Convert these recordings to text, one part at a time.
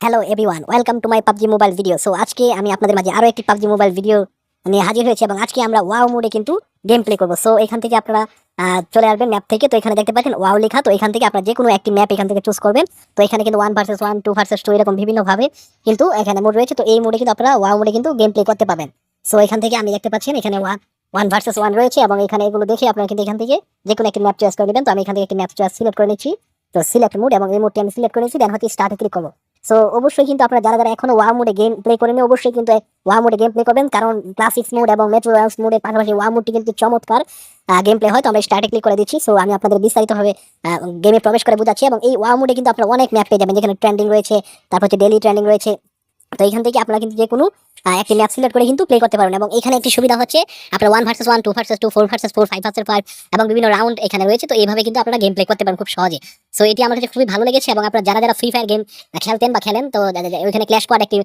Hello everyone, welcome to my PUBG mobile video. So আজকে আমি আপনাদের মাঝে আরো একটি পাবজি মোবাইল ভিডিও নিয়ে হাজির হয়েছি এবং আজকে আমরা ওয়াও মোডে কিন্তু গেম প্লে করবো। সো এখান থেকে আপনারা চলে আসবেন ম্যাপ থেকে। তো এখানে দেখতে পাচ্ছেন ওয়াও লেখা। তো এখান থেকে আপনারা যে কোনো একটি ম্যাপ এখান থেকে চুজ করবেন। তো এখানে কিন্তু 1 ভার্সেস 1, 2 ভার্সেস 2 এরকম বিভিন্ন ভাবে কিন্তু এখানে মোড রয়েছে। তো এই মোডে কিন্তু আপনারা ওয়াও মোডে কিন্তু গেম প্লে করতে পাবেন। সো এখান থেকে আমি দেখতে পাচ্ছেন এখানে 1 ভার্সেস 1 রয়েছে এবং এখানে এগুলো দেখে আপনারা কিন্তু এখান থেকে যে কোনো একটি ম্যাপ চয়েস করে নেবেন। তো আমি এখান থেকে একটি ম্যাপ চয়েস সিলেক্ট করে নিচ্ছি। তো সিলেক্ট মোড এবং এই মোডটি আমি সিলেক্ট করে নিচ্ছি, দেন হচ্ছে স্টার্টে ক্লিক করবো। সো অবশ্যই কিন্তু আপনারা যারা যারা এখনো ওয়াও মোডে গেম প্লে করেনি অবশ্যই কিন্তু ওয়াও মোডে গেম প্লে করবেন, কারণ ক্লাসিক্স মোড এবং মেট্রো রয়্যালস মোডের পাশাপাশি ওয়াও মোডটি কিন্তু চমৎকার গেম প্লে হয়। তো আমরা স্টার্টে ক্লিক করে দিচ্ছি। সো আমি আপনাদের বিস্তারিতভাবে গেমে প্রবেশ করে বোঝাচ্ছি। এবং এই ওয়াও মোডে কিন্তু আপনারা অনেক ম্যাপ পেয়ে যাবেন, যেখানে ট্রেন্ডিং রয়েছে, তারপর হচ্ছে ডেইলি ট্রেন্ডিং রয়েছে। তো এখান থেকে আপনারা কিন্তু যে কোনো একটি ম্যাপ সিলেক্ট করে কিন্তু প্লে করতে পারবেন। এবং এখানে একটি সুবিধা হচ্ছে আপনারা 1 ভার্সেস 1, 2 ভার্সেস 2, 4 ভার্সেস 4, 5 ভার্সেস 5 এবং বিভিন্ন রাউন্ড এখানে রয়েছে। তো এইভাবে কিন্তু আপনারা গেম প্লে করতে পারেন খুব সহজে। সো এটি আমার কাছে খুবই ভালো লেগেছে। এবং আপনারা যারা যারা ফ্রি ফায়ার গেম খেলতেন বা খেলেন, তো ওইখানে ক্ল্যাশ স্কোয়াড একটি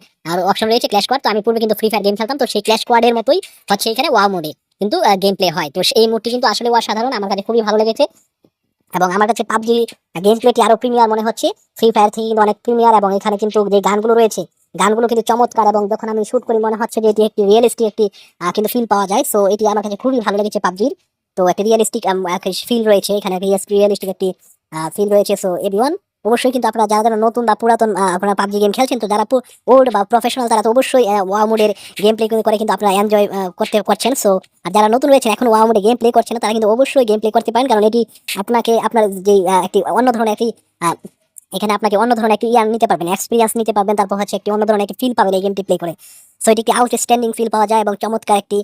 অপশন রয়েছে, ক্ল্যাশ স্কোয়াড। তো আমি পূর্বে কিন্তু ফ্রি ফায়ার গেম খেলতাম, তো সেই ক্ল্যাশ স্কোয়াডের মতোই হচ্ছে এখানে ওয়াও মোডে কিন্তু গেম প্লে হয়। তো এই মোডটি কিন্তু আসলে অসাধারণ, আমার কাছে খুবই ভালো লেগেছে। এবং আমার কাছে পাবজি গেম প্লেটি আরো প্রিমিয়ার মনে হচ্ছে, ফ্রি ফায়ার থেকে কিন্তু অনেক প্রিমিয়ার। এবং এখানে কিন্তু যে গানগুলো রয়েছে, গানগুলো কিন্তু চমৎকার। এবং যখন আমি শুট করি মনে হচ্ছে যে এটি একটি রিয়েলিস্টিক একটি কিন্তু ফিল পাওয়া যায়। সো এটি আমার কাছে খুবই ভালো লেগেছে পাবজির। তো একটি রিয়েলিস্টিক ফিল রয়েছে এখানে, রিয়েলিস্টিক একটি ফিল রয়েছে। সো এভরিওয়ান, অবশ্যই কিন্তু আপনারা যারা যারা নতুন বা পুরাতন আপনারা পাবজি গেম খেলছেন, তো যারা ওল্ড বা প্রফেশনাল তারা তো অবশ্যই ওয়াও মোডের গেম প্লে করে কিন্তু আপনারা এনজয় করছেন। সো আর যারা নতুন রয়েছেন এখন ওয়াও মোডে গেম প্লে করছেন না, তারা কিন্তু অবশ্যই গেম প্লে করতে পারেন, কারণ এটি আপনাকে আপনার যে একটি অন্য ধরনের একটি আহ, এখানে আপনাকে অন্য ধরনের একটি নিতে পারবেন, এক্সপিরিয়েন্স নিতে পারবেন। তারপর হচ্ছে একটি অন্য ধরনের একটি ফিল পাবেন এই গেমটি প্লে করে। সো এটি একটি আউটস্ট্যান্ডিং ফিল পাওয়া যায় এবং চমৎকার একটি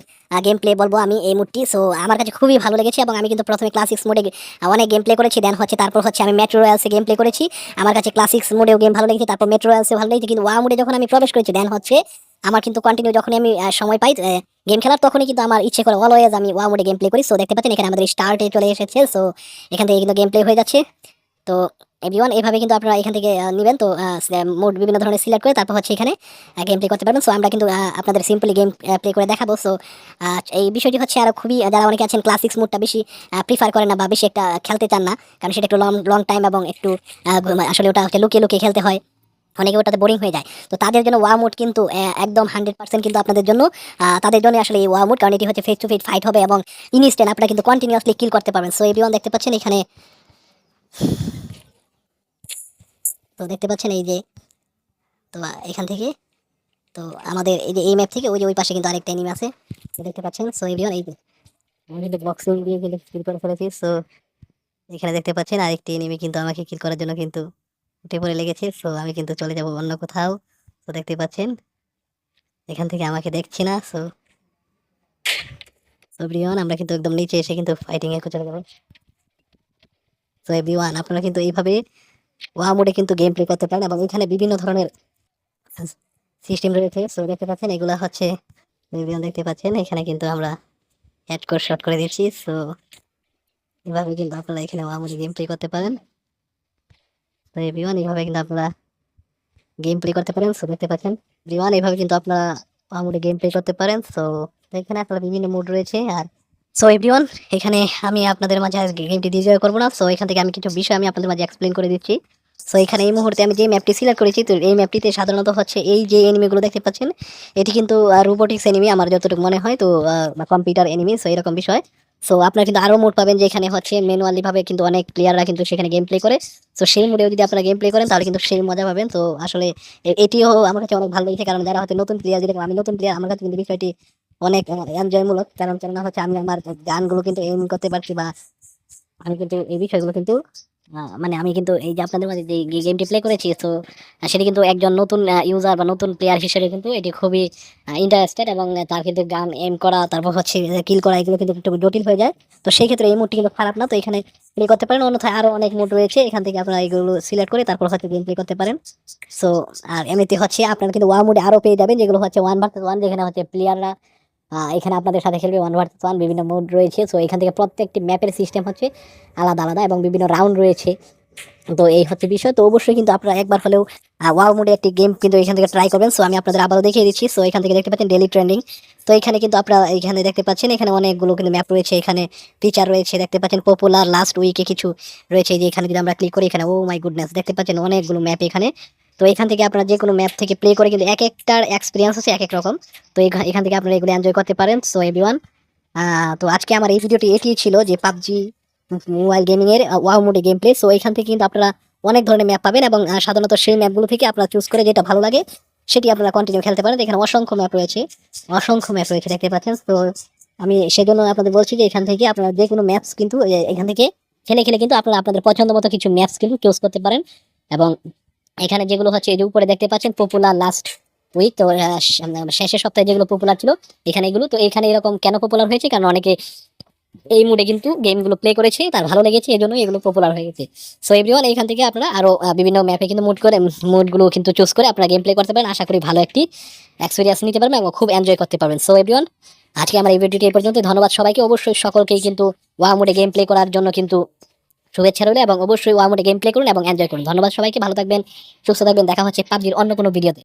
গেম প্লে বলবো আমি এই মুডটি। সো আমার কাছে খুবই ভালো লেগেছে। এবং আমি কিন্তু প্রথমে ক্লাসিক্স মোডে অনেক গেম প্লে করেছি, দেন হচ্ছে তারপর হচ্ছে আমি মেট্রো রয়্যালসে গেম প্লে করেছি। আমার কাছে ক্লাসিক্স মোডেও গেম ভালো লেগেছে, তারপর মেট্রো রয়্যালসে ভালো লেগেছে। কিন্তু ওয়াও মোডে যখন আমি প্রবেশ করেছি, দেন হচ্ছে আমার কিন্তু কন্টিনিউ যখনই আমি সময় পাই গেম খেলার, তখনই কিন্তু আমার ইচ্ছে করে অলওয়েজ আমি ওয়াও মোডে গেম প্লে করি। সো দেখতে পাচ্ছেন এখানে আমাদের স্টার্টে চলে এসেছে। সো এখান থেকে কিন্তু গেম প্লে হয়ে যাচ্ছে। তো এভরিওয়ান, এইভাবে কিন্তু আপনারা এখান থেকে নেবেন। তো মোড বিভিন্ন ধরনের সিলেক্ট করে তারপর হচ্ছে এখানে গেম প্লে করতে পারবেন। সো আমরা কিন্তু আপনাদের সিম্পলি গেম প্লে করে দেখাবো। সো এই বিষয়টি হচ্ছে আরো খুবই, যারা অনেকে আছেন ক্লাসিক্স মোডটা বেশি প্রিফার করেন না বা বেশি একটা খেলতে চান না, কারণ সেটা একটু লং লং টাইম এবং একটু আসলে ওটা হচ্ছে লুকিয়ে লুকিয়ে খেলতে হয়, অনেকে ওটাতে বোরিং হয়ে যায়। তো তাদের জন্য ওয়াও মোড কিন্তু একদম 100% কিন্তু আপনাদের জন্য, তাদের জন্য আসলে এই ওয়াও মোড, কারণ এটি হচ্ছে ফেস টু ফেস ফাইট হবে এবং ইনস্ট্যান্ট আপনারা কিন্তু কন্টিনিউয়াসলি কিল করতে পারবেন। সো এভরিওয়ান দেখতে পাচ্ছেন এখানে, তো দেখতে পাচ্ছেন এই যে, তো এখান থেকে, তো আমাদের এই যে এই ম্যাপ থেকে ওই যে ওই পাশে কিন্তু আরেকটা এনিমি আছে, তো দেখতে পাচ্ছেন। সো এভরিওয়ান এই যে আমি কিন্তু বক্সিং দিয়ে কিন্তু কিল করে ফেলেছি। সো এখানে দেখতে পাচ্ছেন আরেকটি এনিমি কিন্তু আমাকে কিল করার জন্য কিন্তু উঠে পড়ে লেগেছে। সো আমি কিন্তু চলে যাব অন্য কোথাও। তো দেখতে পাচ্ছেন এখান থেকে আমাকে দেখছি না। সো এভরিওয়ান, আমরা কিন্তু একদম নিচে এসে কিন্তু ফাইটিং এ চলে যাবো। তো এভরিওয়ান, আপনারা কিন্তু এইভাবে ওয়াও মোডে কিন্তু গেম প্লে করতে পারেন এবং এখানে বিভিন্ন ধরনের সিস্টেম রয়েছে। সো দেখতে পাচ্ছেন এগুলা হচ্ছে এভরিওয়ান, দেখতে পাচ্ছেন এখানে কিন্তু আমরা অ্যাড করে শর্ট করে দিচ্ছি। সো এভাবে কিন্তু আপনারা এখানে ওয়াও মোডে গেম প্লে করতে পারেন। তো এভরিওয়ান, এইভাবে কিন্তু আপনারা গেম প্লে করতে পারেন। সো দেখতে পাচ্ছেন এভরিওয়ান, এইভাবে কিন্তু আপনারা ওয়াও মোডে গেম প্লে করতে পারেন। সো এখানে আসলে বিভিন্ন মোড রয়েছে। আর সো এভরিওয়ান, এখানে আমি আপনাদের মাঝে আজকে গেমটি ডিজয় করবো না। সো এখান থেকে আমি কিছু বিষয় আমি আপনাদের মাঝে এক্সপ্লেন করে দিচ্ছি। সো এখানে এই মুহূর্তে আমি যে ম্যাপটি সিলেক্ট করেছি, তো এই ম্যাপটিতে সাধারণত হচ্ছে এই যে এনিমিগুলো দেখতে পাচ্ছেন, এটি কিন্তু রোবোটিক্স এনিমি আমার যতটুকু মনে হয়, তো কম্পিউটার এনিমি। সো এরকম বিষয়। সো আপনারা কিন্তু আরো মোড পাবেন, যেখানে হচ্ছে ম্যানুয়ালি ভাবে কিন্তু অনেক প্লেয়াররা কিন্তু সেখানে গেম প্লে করে। সো সেই মোডেও যদি আপনারা গেম প্লে করেন তাহলে কিন্তু সেই মজা পাবেন। তো আসলে এটিও আমার কাছে অনেক ভালো লেগেছে, কারণ যারা হয়তো নতুন প্লেয়ার, যেরকম আমি নতুন প্লেয়ার, আমার কাছে কিন্তু বিষয়টি অনেক এনজয়মূলক। কারণ কেননা হচ্ছে আমি আমার গানগুলো কিন্তু এম করতে পারছি, বা আমি কিন্তু এই বিষয়গুলো কিন্তু মানে আমি কিন্তু এই যে আপনাদের মাঝে যে গেমটি প্লে করেছি, তো সেটি কিন্তু একজন নতুন ইউজার বা নতুন প্লেয়ার হিসেবে কিন্তু এটি খুবই ইন্টারেস্টেড। এবং তার কিন্তু গান এম করা, তারপর হচ্ছে কিল করা, এগুলো কিন্তু একটু জটিল হয়ে যায়। তো সেই ক্ষেত্রে এই মুডটি কিন্তু খারাপ না, তো এখানে প্লে করতে পারেন। অন্যথায় আরো অনেক মুড রয়েছে, এখান থেকে আপনারা এগুলো সিলেক্ট করে তারপর হচ্ছে গেম প্লে করতে পারেন। সো আর এমনিতে হচ্ছে আপনারা কিন্তু ওয়াও মুডে আরো পেয়ে যাবেন, যেগুলো হচ্ছে 1 ভার্সেস 1, যেখানে হচ্ছে প্লেয়াররা এখানে আপনাদের সাথে খেলবে 1 ভার্সেস 1, বিভিন্ন মোড রয়েছে। সো এখান থেকে প্রত্যেকটি ম্যাপের সিস্টেম হচ্ছে আলাদা আলাদা এবং বিভিন্ন রাউন্ড রয়েছে। তো এই হচ্ছে বিষয়। তো অবশ্যই কিন্তু আপনারা একবার হলেও ওয়াও মোডে একটি গেম কিন্তু এখান থেকে ট্রাই করবেন। সো আমি আপনাদের আবারও দেখিয়ে দিচ্ছি। সো এখান থেকে দেখতে পাচ্ছেন ডেইলি ট্রেন্ডিং। তো এখানে কিন্তু আপনারা এখানে দেখতে পাচ্ছেন এখানে অনেকগুলো কিন্তু ম্যাপ রয়েছে, এখানে ফিচার রয়েছে, দেখতে পাচ্ছেন পপুলার লাস্ট উইকে কিছু রয়েছে। যে এখানে যদি আমরা ক্লিক করি, এখানে ও মাই গুডনেস দেখতে পাচ্ছেন অনেকগুলো ম্যাপ এখানে তো এখান থেকে আপনারা যে কোনো ম্যাপ থেকে প্লে করে কিন্তু এক একটার এক্সপিরিয়েন্স হচ্ছে এক এক রকম। তো এখান থেকে আপনারা এগুলো এনজয় করতে পারেন। সো এভরিওয়ান, তো আজকে আমার এই ভিডিওটি এটি ছিল যে পাবজি মোবাইল গেমিং এর ওয়াও মোডে গেম প্লে। সো এখান থেকে কিন্তু আপনারা অনেক ধরনের ম্যাপ পাবেন এবং সাধারণত সেই ম্যাপগুলো থেকে আপনারা চুজ করে যেটা ভালো লাগে সেটি আপনারা কন্টিনিউ খেলতে পারেন। এখানে অসংখ্য ম্যাপ রয়েছে দেখতে পাচ্ছেন। তো আমি সেজন্য আপনাদের বলছি যে এখান থেকে আপনারা যে কোনো ম্যাপস কিন্তু এখান থেকে খেলে খেলে কিন্তু আপনারা আপনাদের পছন্দ মতো কিছু ম্যাপস কিন্তু চুজ করতে পারেন। এবং এখানে যেগুলো হচ্ছে এই যে উপরে দেখতে পাচ্ছেন পপুলার লাস্ট উইক, তো শেষের সপ্তাহে যেগুলো পপুলার ছিল এখানে এগুলো, তো এখানে এরকম কেন পপুলার হয়েছে কারণ অনেকে এই মুডে কিন্তু গেমগুলো প্লে করেছে, তার ভালো লেগেছে, এই জন্য এগুলো পপুলার হয়ে গেছে। সো এভরিওয়ান, এখান থেকে আপনারা আরো বিভিন্ন ম্যাপে কিন্তু মুডগুলো কিন্তু চুজ করে আপনারা গেম প্লে করতে পারেন। আশা করি ভালো একটি এক্সপিরিয়েন্স নিতে পারবেন এবং খুব এনজয় করতে পারবেন। সো এভরিওয়ান, আজকে আমার এই ভিডিওটি এই পর্যন্ত। ধন্যবাদ সবাইকে, অবশ্যই সকলকেই কিন্তু ওয়াও মোডে গেম প্লে করার জন্য কিন্তু শুভেচ্ছা রইল এবং অবশ্যই ওয়াও মোডে গেম প্লে করুন এবং এনজয় করুন। ধন্যবাদ সবাইকে, ভালো থাকবেন, সুস্থ থাকবেন, দেখা হচ্ছে পাবজির অন্য কোনো ভিডিওতে।